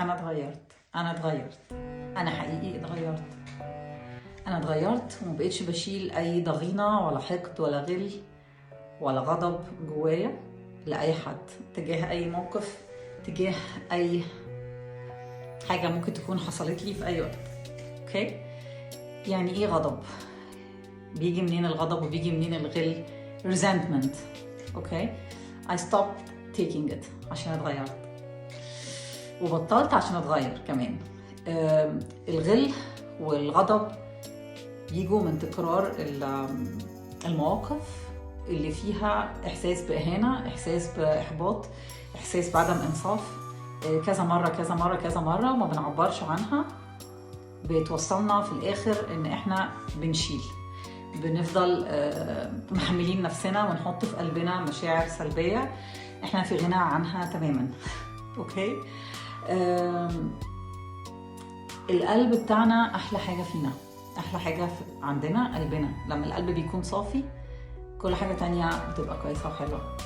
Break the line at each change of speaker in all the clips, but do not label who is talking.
انا اتغيرت. انا حقيقي اتغيرت. انا اتغيرت ومبقتش بشيل اي ضغينة ولا حقد ولا غل ولا غضب جوايا لاي حد، تجاه اي موقف، تجاه اي حاجة ممكن تكون حصلت لي في اي وقت. اوكي، يعني ايه غضب؟ بيجي منين الغضب وبيجي منين الغل؟ resentment. اوكي، I stopped taking it عشان اتغيرت، وبطلت عشان اتغير كمان. الغل والغضب يجوا من تكرار المواقف اللي فيها احساس باهانه، احساس باحباط، احساس بعدم انصاف، كذا مره كذا مره كذا مره وما بنعبرش عنها، بتوصلنا في الاخر ان احنا بنفضل محملين نفسنا ونحط في قلبنا مشاعر سلبيه احنا في غنى عنها تماما. اوكي، القلب بتاعنا احلى حاجه فينا، احلى حاجه عندنا قلبنا. لما القلب بيكون صافي كل حاجه تانية بتبقى كويسه وحلوه.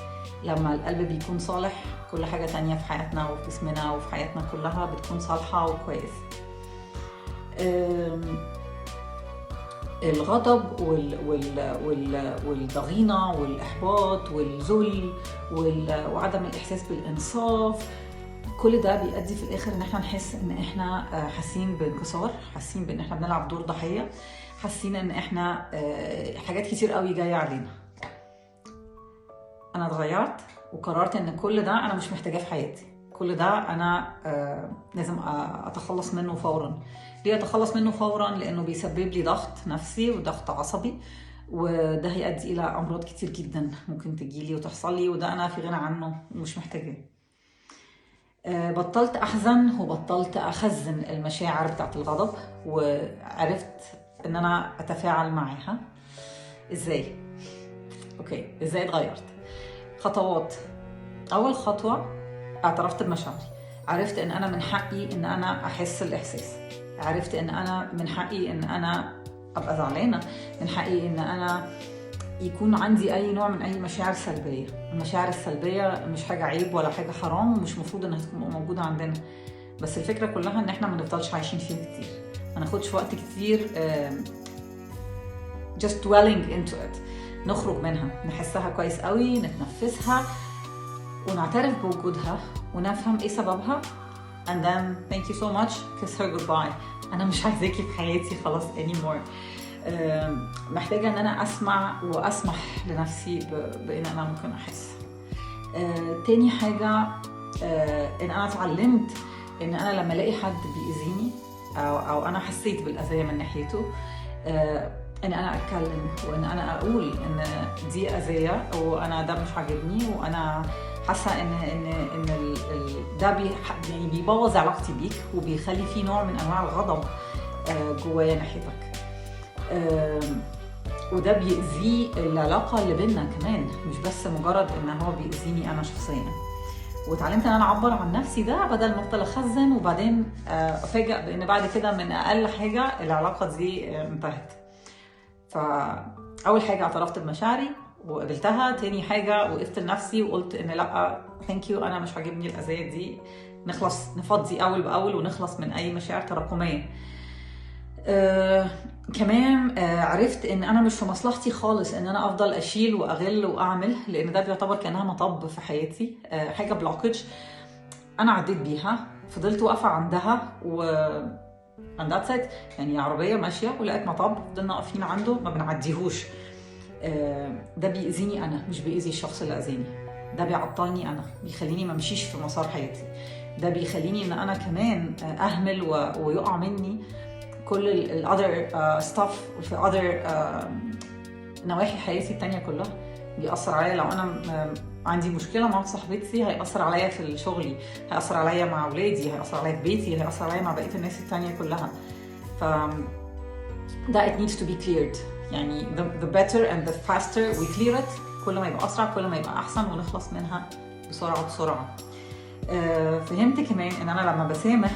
لما القلب بيكون صالح كل حاجه تانية في حياتنا وفي جسمنا وفي حياتنا كلها بتكون صالحه وكويسه. الغضب والضغينه والاحباط والذل وعدم الاحساس بالانصاف، كل ده بيؤدي في الاخر ان احنا نحس ان احنا حاسين بانكسار، حاسين بان احنا بنلعب دور ضحيه، حاسين ان احنا حاجات كتير قوي جايه علينا. انا اتغيرت وقررت ان كل ده انا مش محتاجاه في حياتي، كل ده انا لازم اتخلص منه فورا. ليه اتخلص منه فورا؟ لانه بيسبب لي ضغط نفسي وضغط عصبي، وده هيؤدي الى امراض كتير جدا ممكن تجيلي وتحصل لي، وده انا في غنى عنه ومش محتاجاه. بطلت احزن وبطلت اخزن المشاعر بتاعت الغضب، وعرفت ان انا اتفاعل معاها. ازاي؟ اوكي، ازاي اتغيرت؟ خطوات. اول خطوة اعترفت بمشاعري، عرفت ان انا من حقي ان انا احس الاحساس، عرفت ان انا من حقي ان انا ابقى زعلانة، من حقي ان انا يكون عندي اي نوع من اي مشاعر سلبيه. المشاعر السلبيه مش حاجه عيب ولا حاجه حرام، ومش مفروض انها تكون موجوده عندنا، بس الفكره كلها ان احنا ما نفضلش عايشين فيها كتير، ما ناخدش وقت كتير just dwelling into it. نخرج منها، نحسها كويس قوي، نتنفسها ونعترف بوجودها ونفهم ايه سببها، and then thank you so much, kiss her goodbye. انا مش عايزاكي في حياتي خلاص anymore. محتاجة ان انا اسمع واسمح لنفسي بان انا ممكن احس. تاني حاجة ان انا اتعلمت ان انا لما الاقي حد بيأذيني او انا حسيت بالاذية من ناحيته، ان انا اتكلم وان انا اقول ان دي اذية وانا ده مش عاجبني، وانا حاسة ان ده يعني بيبوظ علاقتي بيك وبيخلي فيه نوع من انواع الغضب جوايا ناحيتك، وده بيأذي العلاقة اللي بيننا كمان، مش بس مجرد ان هو بيأذيني انا شخصيا. وتعلمت ان انا اعبر عن نفسي ده بدل ما افضل اخزن وبعدين افاجئ بان بعد كده من اقل حاجة العلاقة دي انتهت. فاول حاجة اعترفت بمشاعري وقبلتها. تاني حاجة وقفت لنفسي وقلت ان لا ثانك يو، انا مش عاجبني الاذية دي، نفضي اول باول ونخلص من اي مشاعر تراكمية. كمان عرفت ان انا مش في مصلحتي خالص ان انا افضل اشيل واغل واعمل، لان ده بيعتبر كانها مطب في حياتي، حاجه بلوكج انا عديت بيها، فضلت واقفه عندها and that's it. يعني عربيه ماشيه ولقيت مطب فضلنا واقفين عنده ما بنعديهوش. ده بيأذيني انا، مش بيأذي الشخص اللي اذاني. ده بيعطلني انا، بيخليني ما امشيش في مسار حياتي، ده بيخليني ان انا كمان اهمل ويقع مني كل ال other stuff في other نواحي حياتي التانية كلها. بيأثر عليا لو أنا عندي مشكلة مع صاحبتي، هيأثر عليا في الشغل، هيأثر عليا مع أولادي، هيأثر عليا في بيتي، هيأثر عليا مع بقية الناس التانية كلها. ده it needs to be cleared. يعني the better and the faster we clear it، كل ما يبقى أسرع كل ما يبقى أحسن ونخلص منها بسرعة. فهمت كمان إن أنا لما بسامح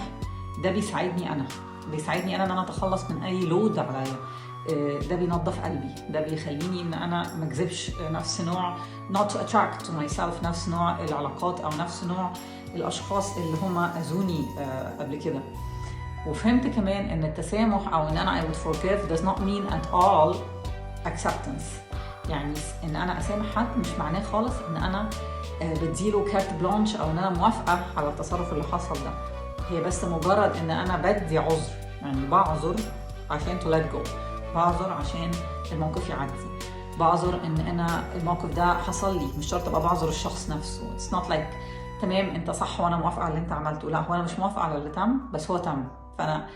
ده بيساعدني أنا ان انا اتخلص من اي لود عليا، ده بينظف قلبي، ده بيخليني ان انا ما اجذبش نفس نوع not to attract to myself نفس نوع العلاقات او نفس نوع الاشخاص اللي هم اذوني قبل كده. وفهمت كمان ان التسامح او ان انا I would forgive does not mean at all acceptance. يعني ان انا اسامح حد مش معناه خالص ان انا بديله كارت بلانش او ان انا موافقه على التصرف اللي حصل ده. هي بس مجرد ان انا بدي عذر، يعني بعذر عشان to let go، بعذر عشان الموقف يعدي، بعذر ان انا الموقف ده حصل لي، مش شرط ابقى بعذر الشخص نفسه. it's not like تمام انت صح وانا موافقه على اللي انت عملته، لا هو انا مش موافقه على اللي تم بس هو تم، فانا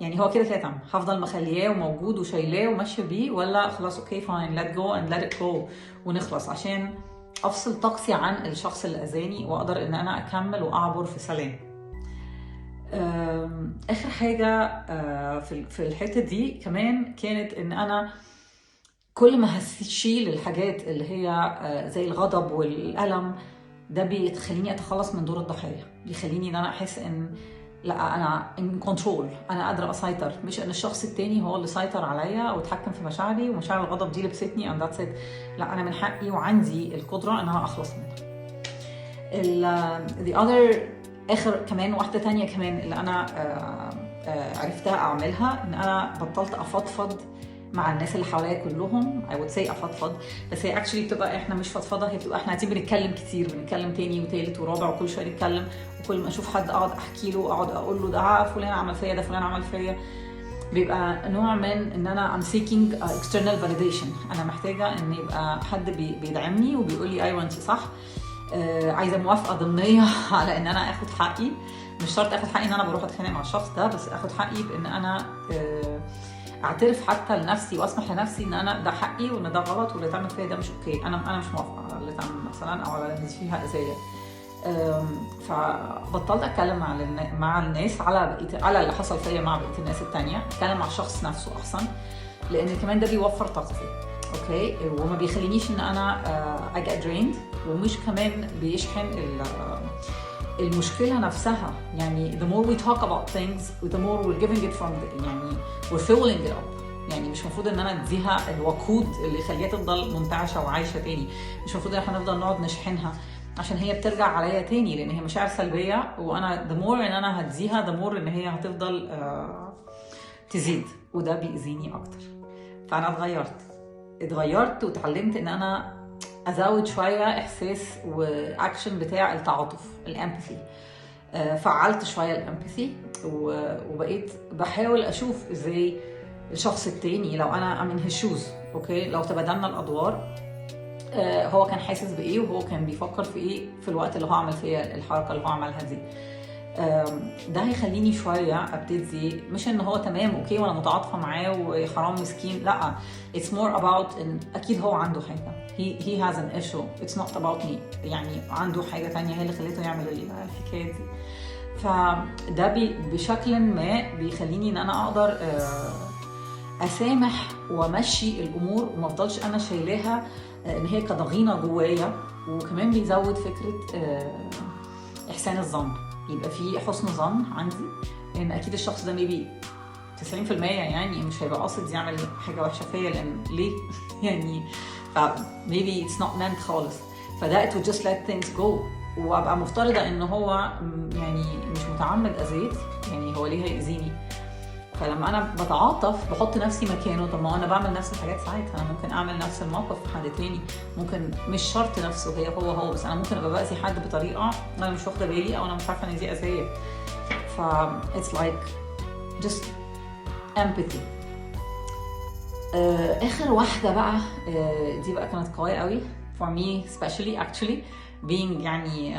يعني هو كده تم، هفضل مخلياه وموجود وشايلاه وماشيه بيه، ولا خلاص اوكي فاين let go and let it go ونخلص عشان افصل طاقتي عن الشخص اللي اذاني واقدر ان انا اكمل واعبر في سلام. اخر حاجه في الحته دي كمان كانت ان انا كل ما هشيل الحاجات اللي هي زي الغضب والالم ده بيخليني اتخلص من دور الضحيه، بيخليني ان انا احس ان لا انا ان كنترول، انا قادره اسيطر، مش ان الشخص التاني هو اللي سيطر عليا واتحكم في مشاعري ومشاعر الغضب دي لبستني and that's it. لا انا من حقي وعندي القدره ان انا اخلص منها. the other اخر كمان واحده تانية كمان اللي انا عرفتها اعملها ان انا بطلت افضفض مع الناس اللي حواليا كلهم. I would say افضفض، بس هي actually بتبقى احنا مش فضفضه، هي بتبقى احنا قاعدين بنتكلم كتير، بنتكلم تاني وتالت ورابع وكل شويه نتكلم، وكل ما اشوف حد اقعد احكي له، اقعد اقول له ده فلان عمل فيا، ده فلان عمل فيا. بيبقى نوع من ان انا I'm seeking external validation، انا محتاجه ان يبقى حد بيدعمني وبيقول لي ايوه انت صح. عايزه موافقه ضمنيه على ان انا اخد حقي، مش شرط اخد حقي ان انا بروح اتخانق مع الشخص ده، بس اخد حقي بان انا اعترف حتى لنفسي واسمح لنفسي ان انا ده حقي وان ده غلط واللي تعمل فيا ده مش اوكي، انا مش موافقه على اللي تعمل مثلا او على اللي فيها اذيه. فبطلت اتكلم مع الناس على اللي حصل فيا مع بقيه الناس التانية، اتكلم مع الشخص نفسه احسن، لان كمان ده بيوفر طاقتي اوكي، وما بيخلينيش ان انا I get drained، ومش كمان بيشحن المشكله نفسها. يعني the more we talk about things the more we're giving it from يعني we're filling it up. يعني مش المفروض ان انا اديها الوقود اللي يخليها تفضل منتعشه وعايشه تاني، مش المفروض ان احنا نفضل نقعد نشحنها عشان هي بترجع عليا تاني، لان هي مشاعر سلبيه، وانا the more ان انا هديها the more ان هي هتفضل تزيد، وده بيأذيني اكتر. فانا اتغيرت وتعلمت ان انا ازود شويه احساس واكشن بتاع التعاطف، الامباثي. فعلت شويه الامباثي وبقيت بحاول اشوف ازاي الشخص التاني لو انا من his shoes اوكي، لو تبادلنا الادوار هو كان حاسس بايه وهو كان بيفكر في ايه في الوقت اللي هو عمل فيها الحركه اللي هو عملها دي. ده هيخليني شويه ابتدي، مش ان هو تمام اوكي وانا متعاطفه معاه وحرام مسكين، لا it's more about ان اكيد هو عنده حاجه، he has an issue it's not about me، يعني عنده حاجه تانية هي اللي خليته يعمل الحكايه دي. فده بشكل ما بيخليني ان انا اقدر اسامح وامشي الامور وما افضلش انا شايلاها ان هي كضغينه جوايا. وكمان بيزود فكره احسان الظن، يبقى في حسن ظن عندي ان اكيد الشخص ده ميبي 90% يعني مش هيبقى قاصد يعمل حاجه وحشه فيا، لان ليه يعني maybe it's not meant خالص. فده it would just let things go، وابقى مفترضه ان هو يعني مش متعمد اذيت، يعني هو ليه هيأذيني. فلما انا بتعاطف بحط نفسي مكانه، طب ما انا بعمل نفس الحاجات ساعتها، انا ممكن اعمل نفس الموقف في حد تاني، ممكن مش شرط نفسه هو بس انا ممكن ابقى باذي حد بطريقه انا مش واخده بالي او انا مش عارفه ان دي اذيه. ف it's like just empathy. اخر واحده بقى دي بقى كانت قويه قوي for me especially actually being يعني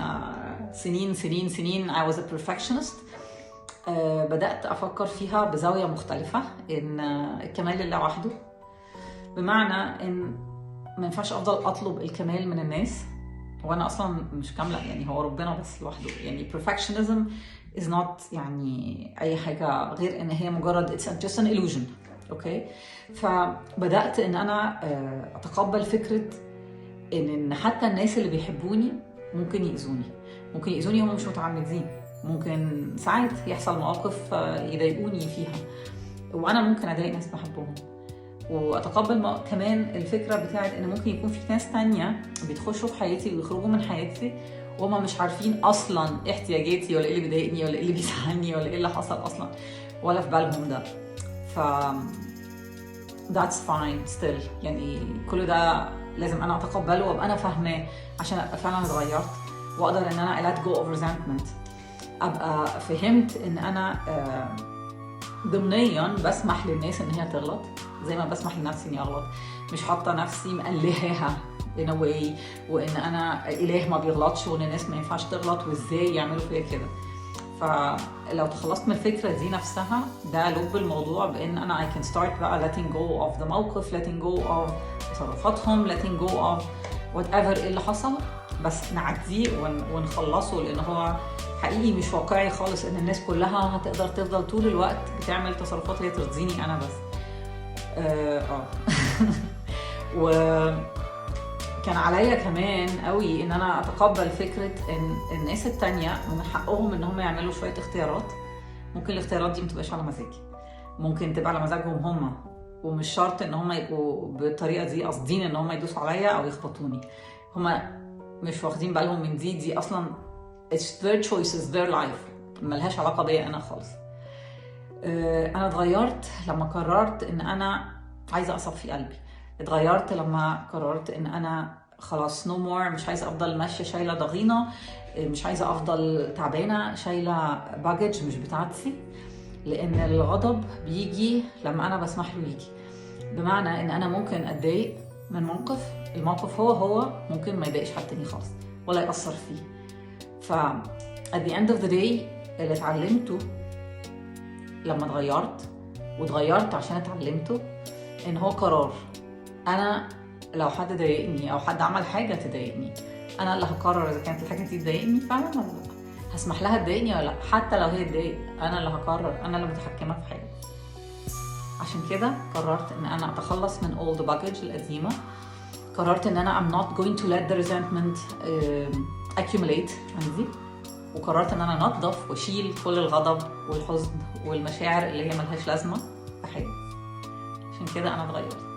سنين I was a perfectionist. بدأت أفكر فيها بزاوية مختلفة، إن الكمال لله وحده، بمعنى إن ما ينفعش أفضل أطلب الكمال من الناس وأنا أصلا مش كاملة، يعني هو ربنا بس لوحده. يعني perfectionism is not يعني أي حاجة غير إن هي مجرد it's just an illusion أوكي. فبدأت إن أنا أتقبل فكرة إن حتى الناس اللي بيحبوني ممكن يأذوني هم مش متعمدين، ممكن ساعات يحصل مواقف يضايقوني فيها، وانا ممكن اضايق ناس بحبهم. واتقبل كمان الفكره بتاعت ان ممكن يكون في ناس تانية بيتخشوا في حياتي ويخرجوا من حياتي وهم مش عارفين اصلا احتياجاتي ولا ايه اللي بيضايقني ولا ايه اللي بيزعلني ولا ايه اللي حصل اصلا ولا في بالهم ده. ف that's fine still. يعني كل ده لازم انا اتقبله وابقى انا فاهماه عشان ابقى فعلا اتغيرت واقدر ان انا let go of resentment. ابقى فهمت ان انا ضمنيا بسمح للناس ان هي تغلط زي ما بسمح لنفسي اني اغلط، مش حاطه نفسي مقلهاها in a way وان انا اله ما بيغلطش وان الناس ما ينفعش تغلط وازاي يعملوا فيا كده. فلو تخلصت من الفكره دي نفسها ده لب الموضوع بان انا I can start بقى letting go of the موقف، letting go of تصرفاتهم، letting go of whatever اللي حصل، بس نعديه ونخلصه لان هو حقيقي مش واقعي خالص ان الناس كلها هتقدر تفضل طول الوقت بتعمل تصرفات هي ترضيني انا بس. وكان عليا كمان قوي ان انا اتقبل فكره ان الناس التانية من حقهم ان هم يعملوا شويه اختيارات. ممكن الاختيارات دي متبقاش على مزاجي، ممكن تبقى على مزاجهم هم، ومش شرط ان هم يبقوا بالطريقه دي قاصدين ان هم يدوسوا عليا او يخبطوني. هم مش واخدين بالهم من دي اصلا it's their choices their life، ملهاش علاقه بيا انا خالص. انا اتغيرت لما قررت ان انا عايزه اصفي قلبي. اتغيرت لما قررت ان انا خلاص no more، مش عايزه افضل ماشيه شايله ضغينه، مش عايزه افضل تعبانه شايله باجج مش بتاعتي، لان الغضب بيجي لما انا بسمح له يجي. بمعنى ان انا ممكن اتضايق من موقف، الموقف هو ممكن ما يضايقش حد تاني خالص ولا يأثر فيه. ف at the end of the day اللي اتعلمته لما اتغيرت عشان اتعلمته ان هو قرار. انا لو حد ضايقني او حد عمل حاجه تضايقني انا اللي هقرر اذا كانت الحاجه دي تضايقني فعلا ولا لا، هسمح لها تضايقني ولا لا. حتى لو هي تضايق انا اللي هقرر، انا اللي متحكمه في حياتي. عشان كده قررت ان انا اتخلص من all the baggage القديمه. قررت ان انا I'm not going to let the resentment accumulate عندي، وقررت ان انا انضف واشيل كل الغضب والحزن والمشاعر اللي هي ملهاش لازمه في حياتي. عشان كده انا اتغيرت.